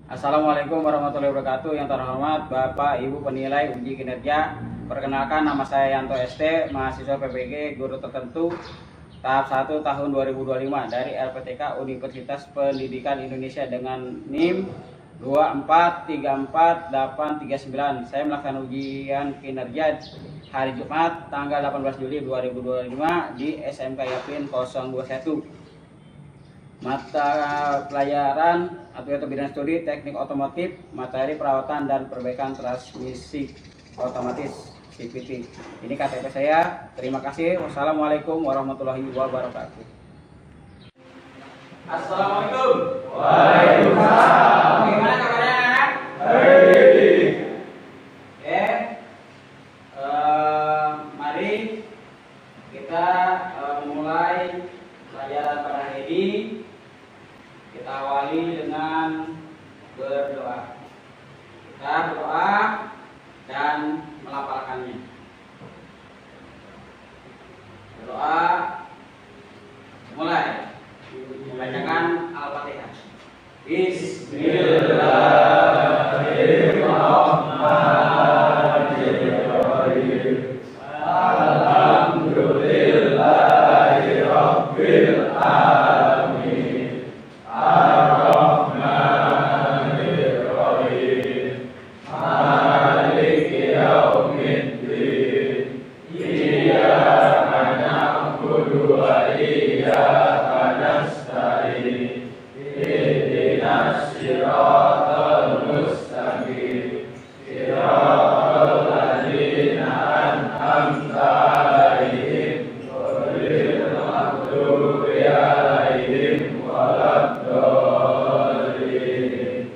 Assalamualaikum warahmatullahi wabarakatuh. Yang terhormat Bapak Ibu penilai uji kinerja. Perkenalkan, nama saya Yanto ST, mahasiswa PPG Guru Tertentu tahap 1 tahun 2025 dari LPTK Universitas Pendidikan Indonesia dengan NIM 2434839. Saya melaksanakan ujian kinerja hari Jumat tanggal 18 Juli 2025 di SMK Yapin 021. Mata pelajaran atau bidang studi teknik otomotif, materi perawatan dan perbaikan transmisi otomatis CVT. Ini KTP saya. Terima kasih. Wassalamualaikum warahmatullahi wabarakatuh. Assalamualaikum. Waalaikumsalam. Gimana kabarnya anak? Baik. Mari kita memulai pelajaran pada hari ini. Kita awali dengan berdoa. Kita berdoa dan melafalkannya. Berdoa, mulai. Membacakan Al-Fatihah. Bismillahirrahmanirrahim. Alhamdulillahirabbil alamin. Ar-Rahmanir-Rahim. Maliki yaumiddin. Iyyaka na'budu wa iyyaka nasta'in. Ihdinas siratal mustaqim. Siratal ladzina an'amta 'alaihim ghairil maghdubi 'alaihim waladdallin.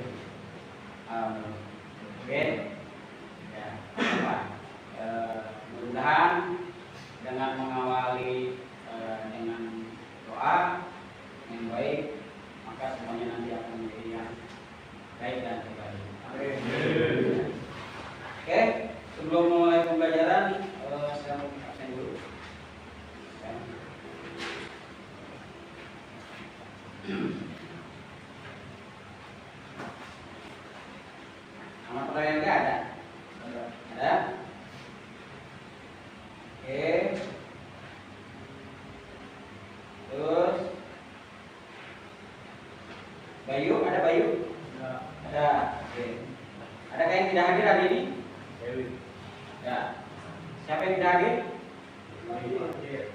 Oke. Ya, mudah-mudahan dengan mengawali dengan doa yang baik, maka semuanya nanti akan menjadi yang baik dan terbaik. Amin. Oke, sebelum memulai pembelajaran, saya mau absen dulu. Ya. Nama pertanyaan nggak ada? Ada? Oke. Terus Bayu, ada Bayu? Ada. Oke. Adakah yang tidak hadir hari ini? Ya. Siapa yang tidak hadir? Oke.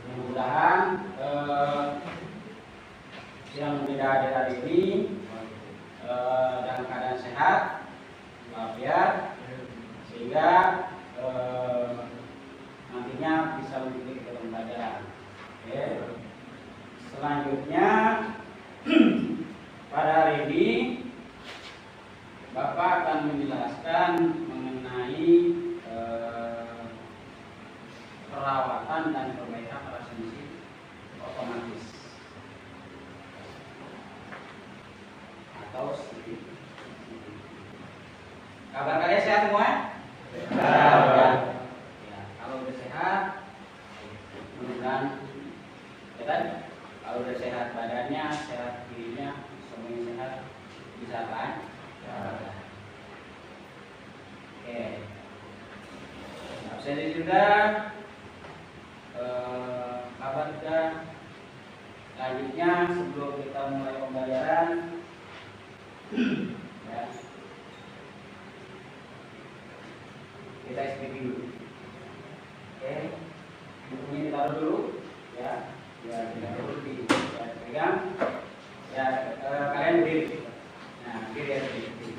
Mudah-mudahan yang tidak hadir hari ini dalam keadaan sehat, walafiat, sehingga nantinya bisa mengikuti pembelajaran. Oke. Selanjutnya pada hari ini Bapak akan menjelaskan mengenai perawatan dan perbaikan transmisi otomatis atau CVT. Kabar kalian sehat semua? Sehat. Ya, kalau udah sehat, mudah-mudahan ya kan? Kalau udah sehat badannya, sehat dirinya, semuanya sehat, bisa kan? Ya. Oke. Absen sudah, kabar sudah. Selanjutnya sebelum kita mulai pembelajaran, ya, kita SPP dulu. Oke, bukunya ditaruh dulu, ya, ditaruh dulu di pegang. Ya, kalian berdiri. Nah, berdiri ya, berdiri.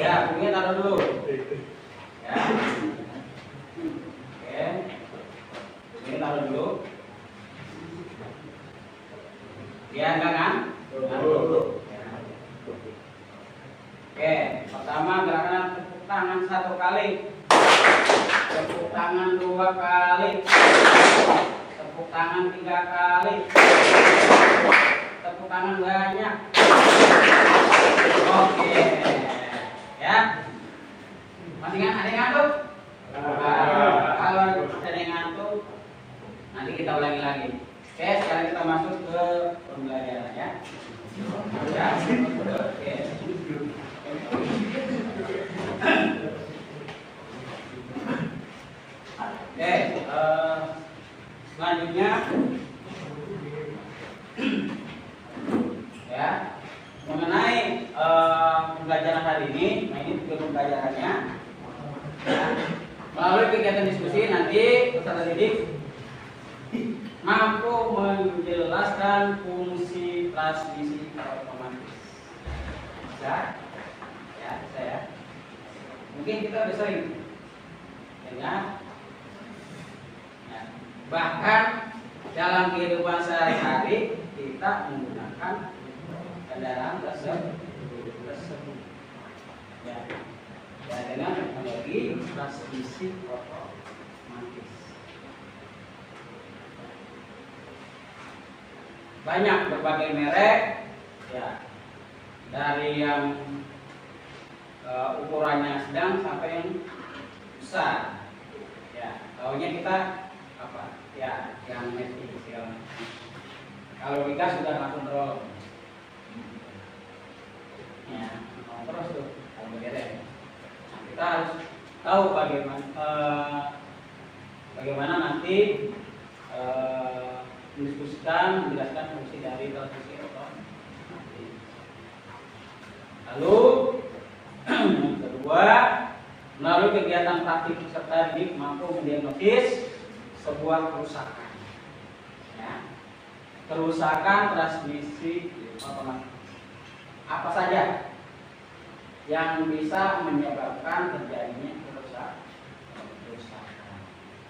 Ya, bukunya taruh dulu. Ya. Oke. Bukunya taruh dulu. Dia enggak kan? Dulu. Oke, pertama gerakan tepuk tangan 1 kali. Tepuk tangan 2 kali. Tepuk tangan 3 kali. Tepuk tangan banyak. Oke. Ya. Masih ada yang ngantuk? Kalau kita masuk ke pembelajaran ya. Ya. Oke. Oke, selanjutnya ya mengenai pembelajaran hari ini. Nah, ini juga pembelajarannya. Ya. Melalui kegiatan diskusi nanti peserta didik mampu menjelaskan fungsi transmisi otomatis. Bisa? Ya, bisa ya. Mungkin kita udah sering dengar. Ya. Bahkan dalam kehidupan sehari-hari kita menggunakan kendaraan tersebut. Ya. Ya, dengan teknologi transmisi otomatis. Banyak berbagai merek, ya, dari yang ukurannya sedang sampai yang besar. Ya, taunya kita apa? Ya, yang metik segala macam. Kalau digas sudah langsung roll. Ya, terus tuh kalau beres. Kita harus tahu bagaimana nanti mendiskusikan, menjelaskan fungsi dari transmisi otomatis. Lalu yang kedua, melalui kegiatan praktik peserta didik mampu mendiagnosis sebuah kerusakan. Ya. Kerusakan transmisi otomatis. Apa saja yang bisa menyebabkan terjadinya kerusakan?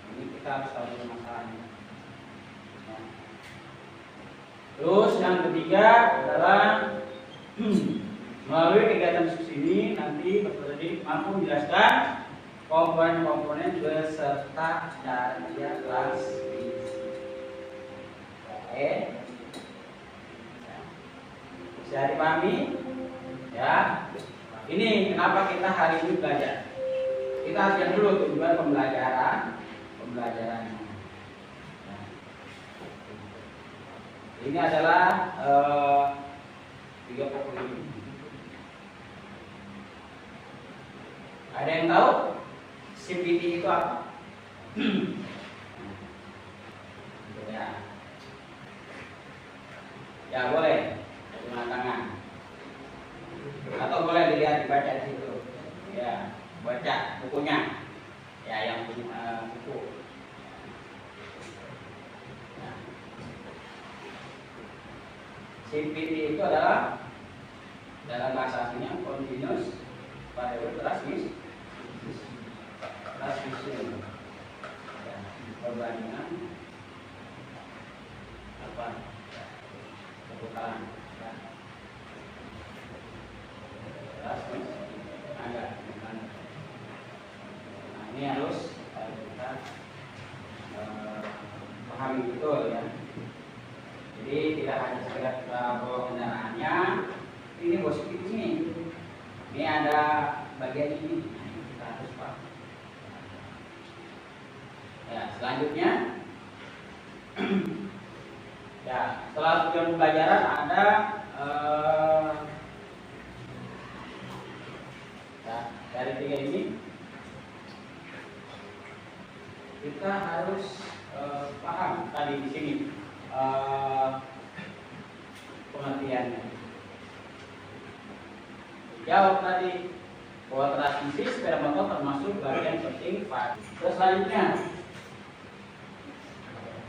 Ini kita harus tahu dulu masalahnya. Ya. Terus yang ketiga adalah melalui kegiatan diskusi ini nanti peserta didik mampu menjelaskan komponen-komponen beserta daya transmisi. Oke. Bisa dipahami? Ya. Ini kenapa kita hari ini belajar. Kita harus lihat dulu tujuan pembelajarannya. Ini adalah 3 pokok ini. Ada yang tahu CPT itu apa? Ya. Ya boleh. Dengan tangan. Atau boleh dilihat dibaca di situ. Ya, baca bukunya. Ya, yang punya buku. Ya. CPT itu adalah dalam bahasa aslinya continuous variable transmission. Ya, perbandingan apa? Perputaran. Ya. Nah, ini harus kita pahami betul ya. Jadi tidak hanya sekedar kita bawa kendaraannya, ini positif ini. Ini ada bagian ini, kita harus paham. Ya, selanjutnya, ya setelah tujuan pembelajaran ada dari 3 ini kita harus paham tadi di sini pengertiannya. Jawab tadi bahwa transmisi sepeda motor termasuk bagian penting pada. Terus selanjutnya,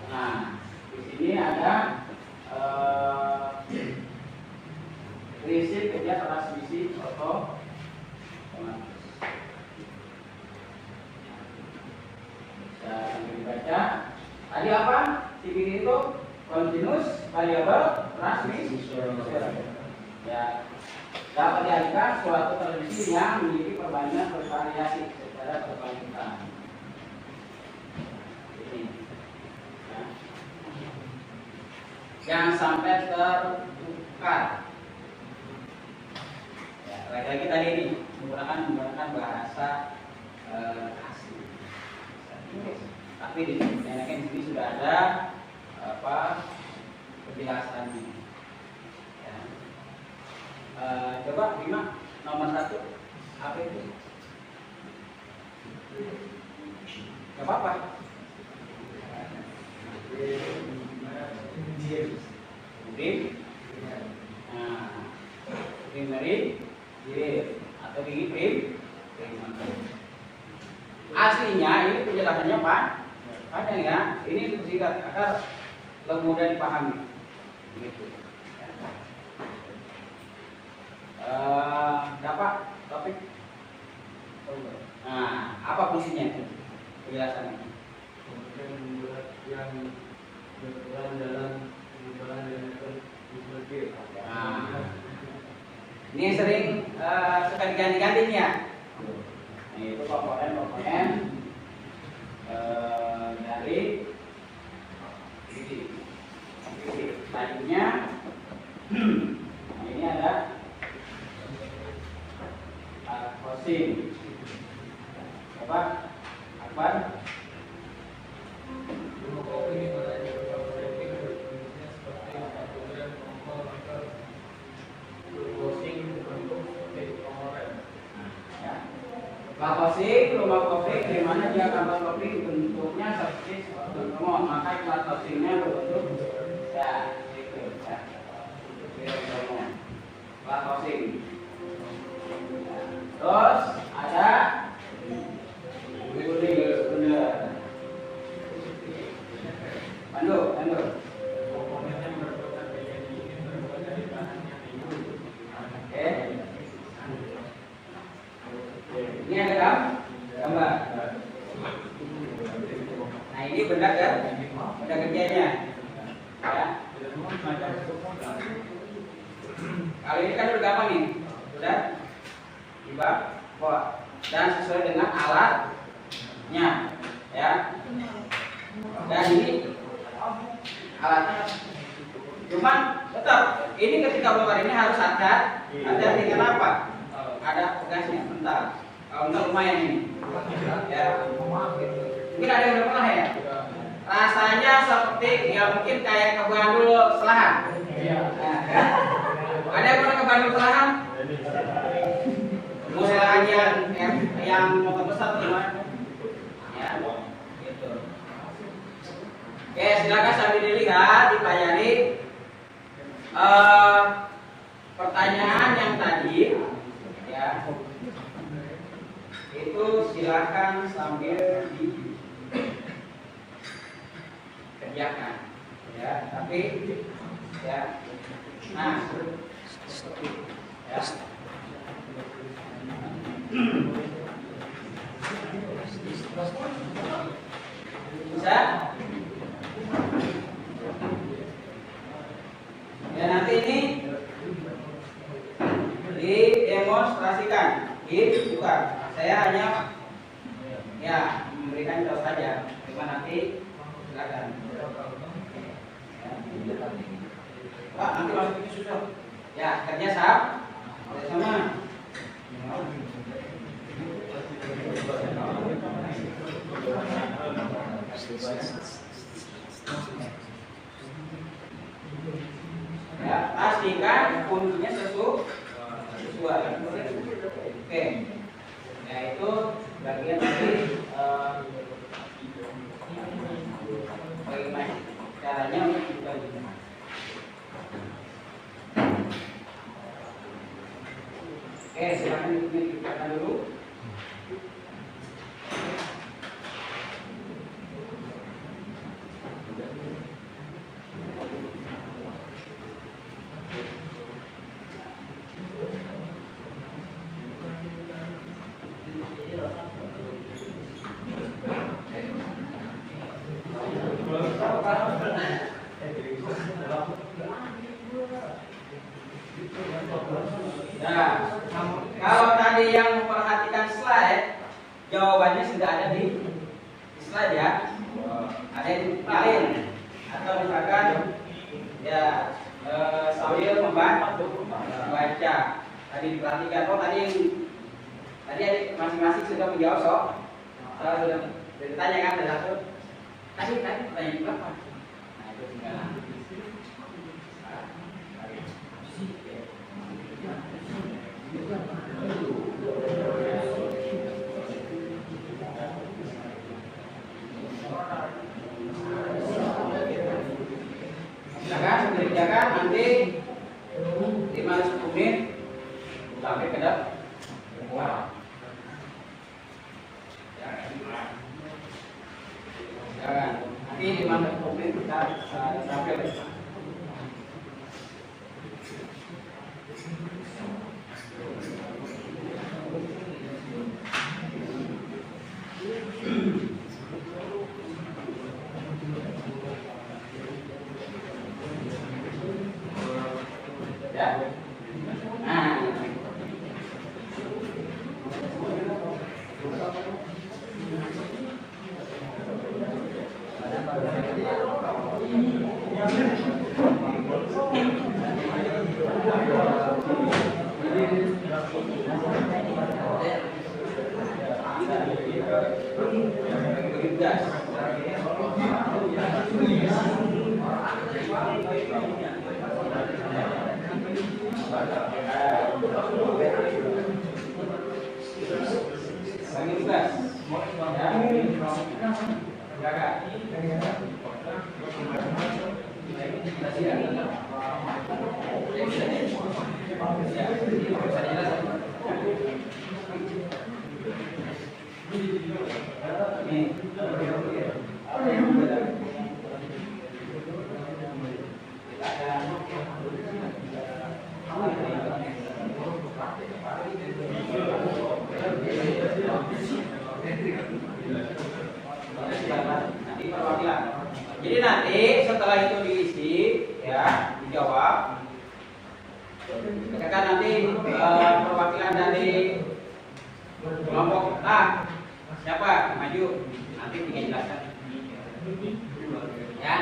nah di sini ada prinsip kerja transmisi otomatis. Sambil dibaca. Tadi apa? CPT itu continuous variable transmission. Ya, dapat diartikan suatu transmisi yang memiliki perbandingan bervariasi secara berkelanjutan. Ini. Ya. Jangan sampai tertukar. Ya, lagi-lagi tadi ini menggunakan bahasa asli. Tapi di sini sudah ada apa penjelasannya. Ya. Coba Bima nomor 1 apa itu? Gak apa-apa. Primary atau prim. Aslinya ini penjelasannya Pak. Ada ya. Ini singkat agar lebih mudah dipahami. Gitu. Dapat topik. Nah, apa fungsinya itu? Penjelasannya. Yang berperan dalam pengembangan dan berbagai. Ini yang sering suka diganti-ganti ya. Nah, itu komponen dari tadinya. Nah, ini ada kosin. Apa? Akbar? Closing, rumah closing, di mana dia gambar closing bentuknya seperti remote, maka kelas closingnya berbentuk ya, itu ya, kelas closing. Terus ada bener, Pandu. Ini ada gambar. Nah, ini benda kan? Benda kerjanya. Ya. Kalau ini kan udah gampang nih. Sudah tiba, dan sesuai dengan alatnya, ya. Dan ini alatnya. Cuman tetap ini ketika bongkar ini harus hati-hati. Kenapa? Ada pegasnya, bentar. Kalau enggak lumayan ini. Ya. Mungkin ada yang udah pernah ya? Rasanya seperti ya mungkin kayak ke Bandul Selahan. Nah, ada yang pernah ke Bandul Selahan? Muselahannya yang motor besar gimana? Ya, gitu. Oke, silakan sambil dilihat, dipelajari. Pertanyaan yang tadi, ya, itu silakan sambil dikerjakan, ya. Tapi, ya, nah, ya. Bisa? Ya, nanti ini didemonstrasikan, bukan. Saya hanya ya memberikan contoh saja. Cuma nanti silakan. Ya. Pak, nanti masuk ini susah. Ya, kerja sama. Ya, pastikan kuncinya sesuai. Oke. Ya, itu bagian dari bagaimana caranya untuk dibagi. Oke, silakan dibuka dulu. Nah, kalau tadi yang memperhatikan slide, jawabannya sudah ada di slide ya. Ada yang dipalin atau misalkan ya sambil membaca. Tadi diperhatikan, tadi masing-masing sudah menjawab soal. Sudah ditanyakan ada satu. Tadi pertanyaan berapa? Nah, itu tinggal. dikerjakan nanti 5-10 menit sampai ke dalam. Jangan. Nanti 5-10 menit kita sampai. Ya. Nah. Jadi nanti setelah itu diisi, ya, dijawab. Kan nanti perwakilan dari kelompok A siapa maju, nanti tinggal jelaskan. Ya,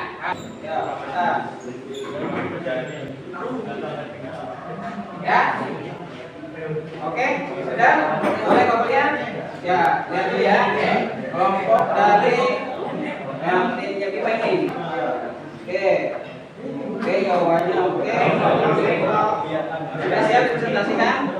ya, ya, oke, sudah, boleh kemudian, ya, lihat dulu ya, kelompok dari yang timnya kita ini, oke, jawabannya oke, sudah siap presentasikan?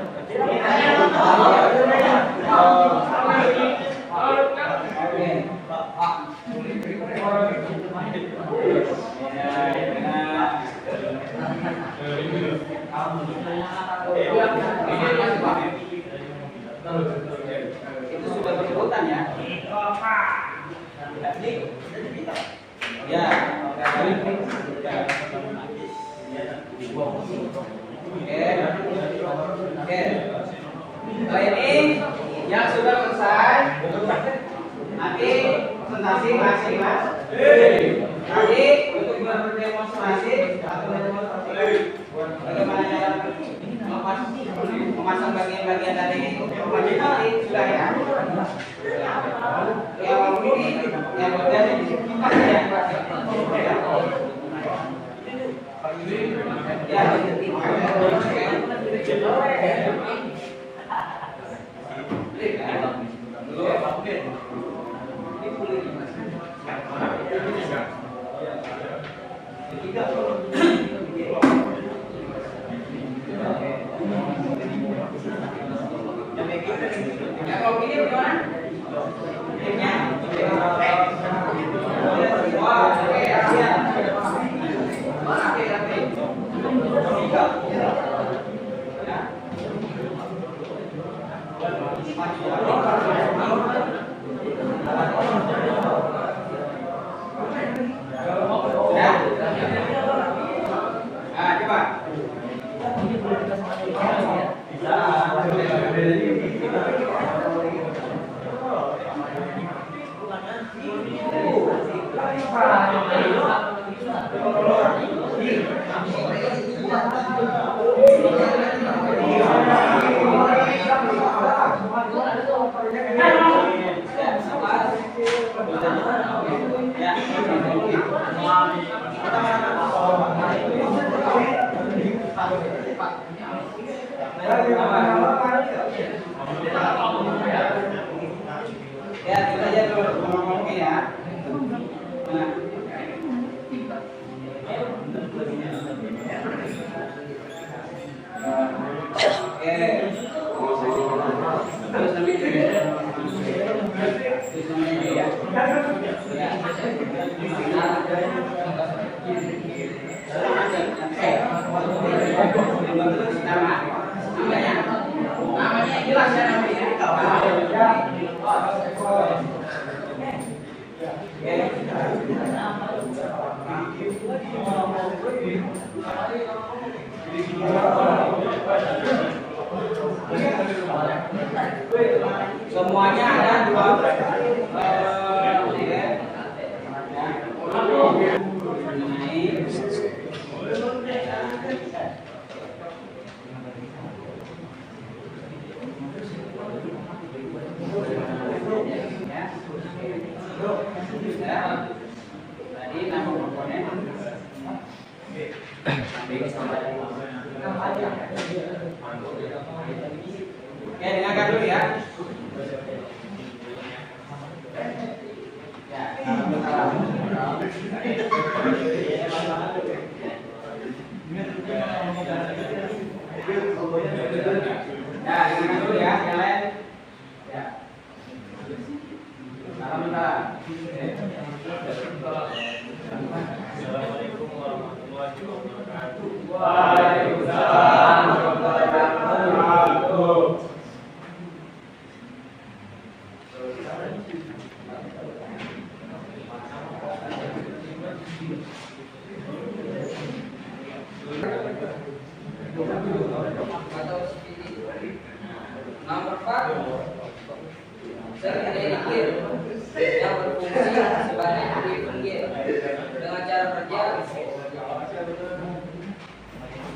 Itu sudah bersebutan ya. Ya. Oke. Setelah ini yang sudah selesai nanti presentasi masing-masing. Nanti untuk berdemonstrasi atau mendemonstrasi bagaimana cara memasang bagian-bagian dari nanti sudah ya. Yang ini yang berada di kipas ya. Yang kalau ini gimana? Timnya? Wah, oke, siap. Oke, oke. Ah, coba. Ya, kita aja dulu ngomongin ya. Nah. Oke. Terus sampai itu ya. Terus sampai itu ya. Ya. Namanya jelas ya namanya. Semuanya ada dua. Tadi nama komponen oke, dengarkan dulu ya. Ya, dengarkan dulu ya, yang lain. Ya. Assalamualaikum warahmatullahi wabarakatuh. Waalaikumsalam warahmatullahi wabarakatuh. Nomor 4, sertifikat yang berfungsi sebagai penggil dengan cara kerja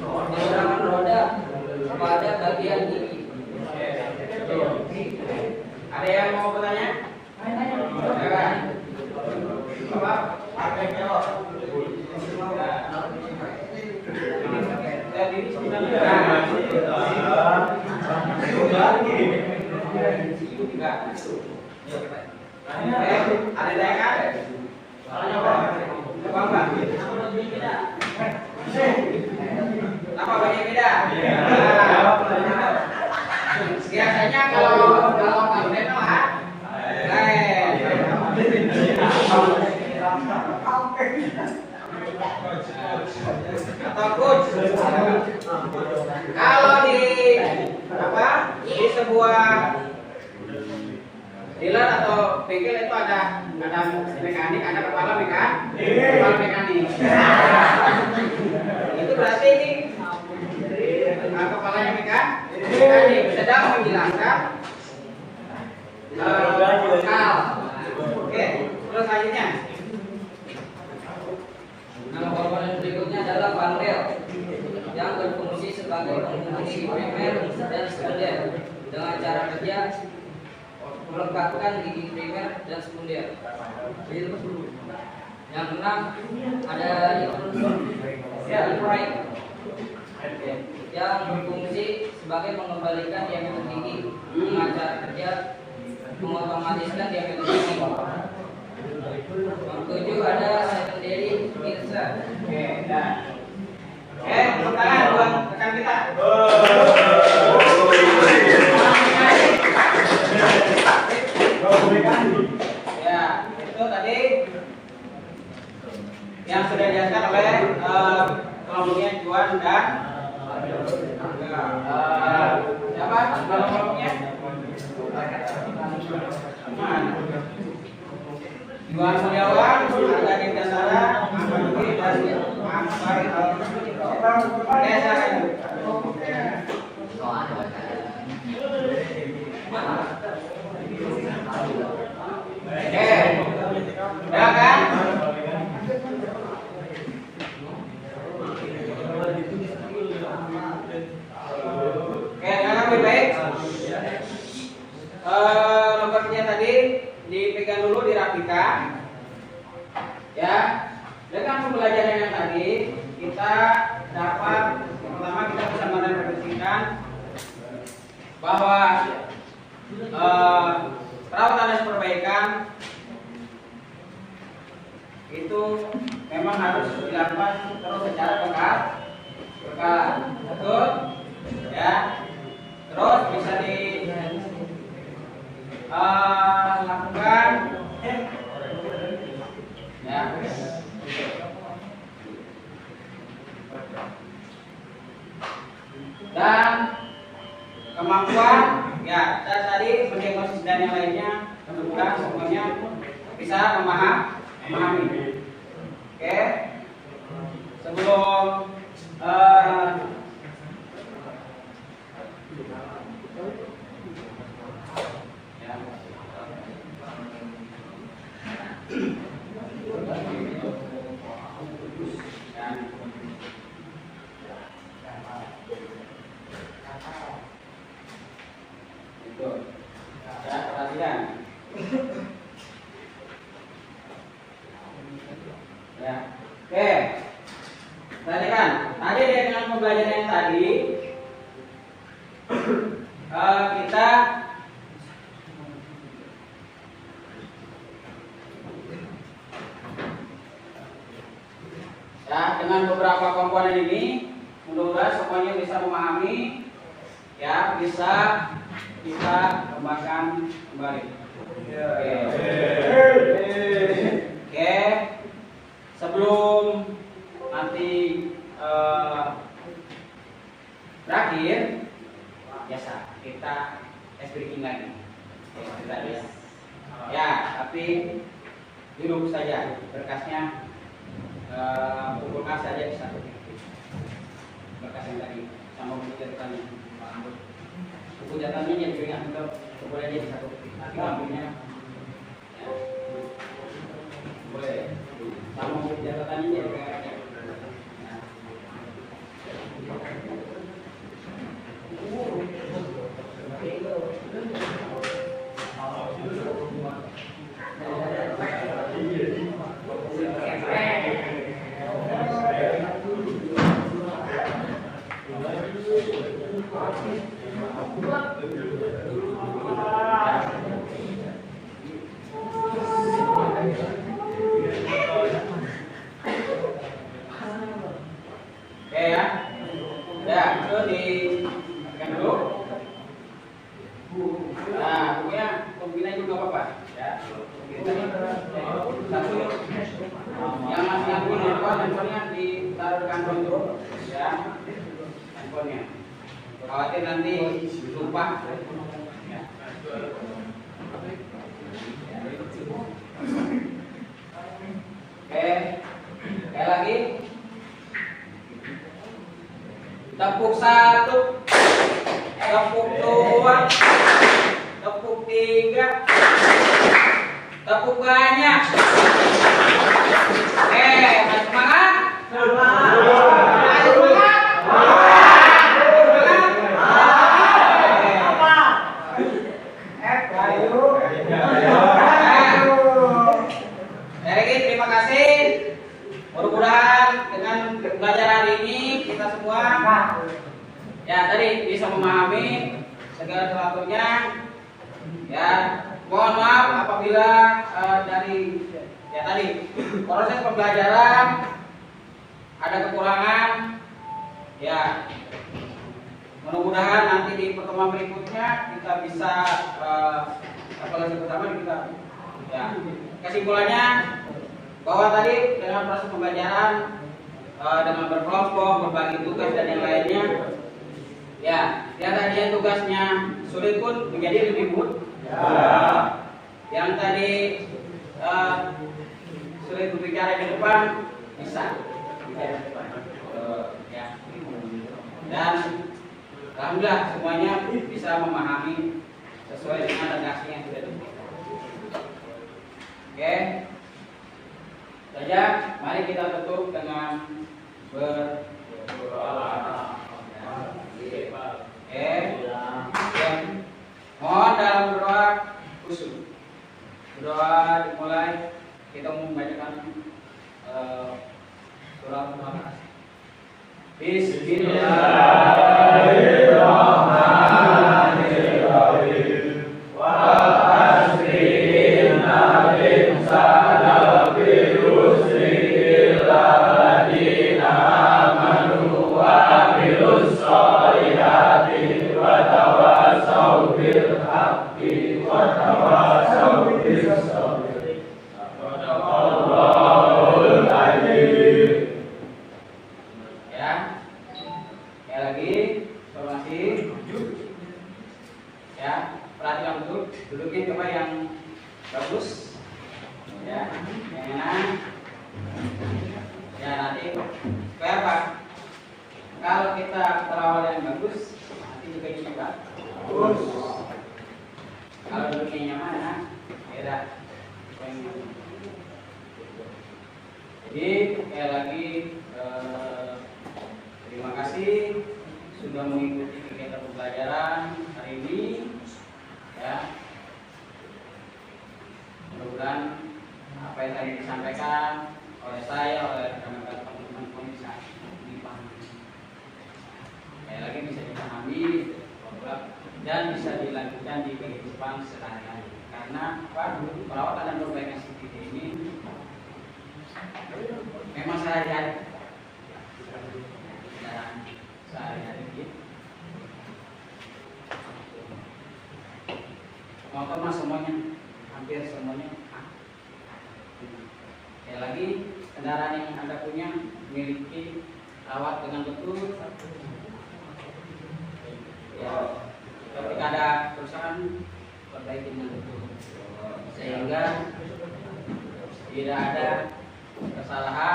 pengereman roda pada bagian gigi. Ada yang mau bertanya? Silakan. Bapak, ada yang jawab? Tadi ada yang ada? Apa? Apa banyak beda? Biasanya kalau komponen atau coach. Kalau di apa? Di sebuah dealer atau bengkel itu ada mekanik, ada kepala mekanik. Itu berarti ini kepalanya mekanik sedang menjelaskan vokal. Oke, terus selanjutnya. Nama komponen berikutnya adalah panel yang berfungsi sebagai penghubungi primer dan sekunder dengan cara kerja melekatkan gigi primer dan sekunder. Yang keenam ada imprint yang berfungsi sebagai mengembalikan diameter gigi dengan cara kerja mengotomatiskan diameter gigi. Yang ketujuh ada secondary insert. Oke, dah. Tepuk tangan buat rekan kita. Ya, itu tadi yang sudah dijelaskan oleh kelompoknya Juan dan siapa kelompoknya? Juan Mulyawan, Arga Dirgantara, Ahmad Nugi, dan Akbar Oke, silakan. Ya kan? Dengarkan baik-baik. Nomornya tadi dipegang dulu, dirapikan. Ya, dengan pembelajaran yang tadi kita dapat pertama kita bisa merefleksikan bahwa perawatan dan perbaikan itu memang harus dilakukan terus secara berkala, betul? Ya, terus bisa dilakukan ya kemampuan ya dan tadi mendiagnosis dan yang lainnya, mudah-mudahan semuanya bisa memahami. Oke, sebelum perhatikan. Ya, oke. Perhatikan. Tadi dengan pembelajaran yang tadi kita ya dengan beberapa komponen ini mudah-mudahan semuanya bisa memahami ya, bisa kita kembangkan kembali. Oke. Sebelum nanti berakhir, biasa kita tes breaking lagi. Ya, tapi duduk saja berkasnya, kumpulkan saja di satu titik. Berkas yang tadi sama buku catatannya. Buku catatannya jadi ingat untuk kumpul aja di satu titik. Nanti ngambilnya ya, boleh sama buku catatannya jadi kayak khawatir nanti lupa. Ya. Oke, sekali lagi. Tepuk 1, tepuk 2, tepuk 3, tepuk banyak. Semangat. Terima kasih. Mudah-mudahan dengan pembelajaran ini kita semua ya tadi bisa memahami segala sesuatunya. Ya, mohon maaf apabila dari ya tadi proses pembelajaran ada kekurangan. Ya, mudah-mudahan nanti di pertemuan berikutnya kita bisa evaluasi bersama kita. Ya, kesimpulannya bahwa tadi dengan proses pembelajaran dengan berkelompok, berbagi tugas dan yang lainnya, ya, yang tadinya tugasnya sulit pun menjadi lebih mudah. Ya. Yang tadi sulit berbicara di depan bisa bicara di depan. Ya. Dan alhamdulillah semuanya bisa memahami sesuai dengan redaksi yang sudah diberikan. Oke. Saja, mari kita tutup dengan berdoa. Mohon dalam berdoa khusus. Berdoa dimulai, kita membacakan surah Al-Fatihah. Bismillahirrahmanirrahim. Ya, sekali lagi. Supaya apa? Kalau kita terawal yang bagus, nanti juga ini bagus. Kalau dulunya mana? Beda. Jadi sekali lagi terima kasih sudah mengikuti kegiatan pembelajaran hari ini. Ya, mudah-mudahan apa yang tadi disampaikan oleh saya, oleh rekan-rekan teman-teman bisa dipahami. Sekali lagi bisa dipahami dan bisa dilanjutkan di kehidupan sehari-hari. Karena perawatan dan perbaikan CCTV ini memang sehari-hari. Sehari-hari. Motor mah semuanya, hampir semuanya. Ya lagi kendaraan yang Anda punya miliki rawat dengan betul. Ya, ketika ada kerusakan perbaiki dengan betul, sehingga tidak ada kesalahan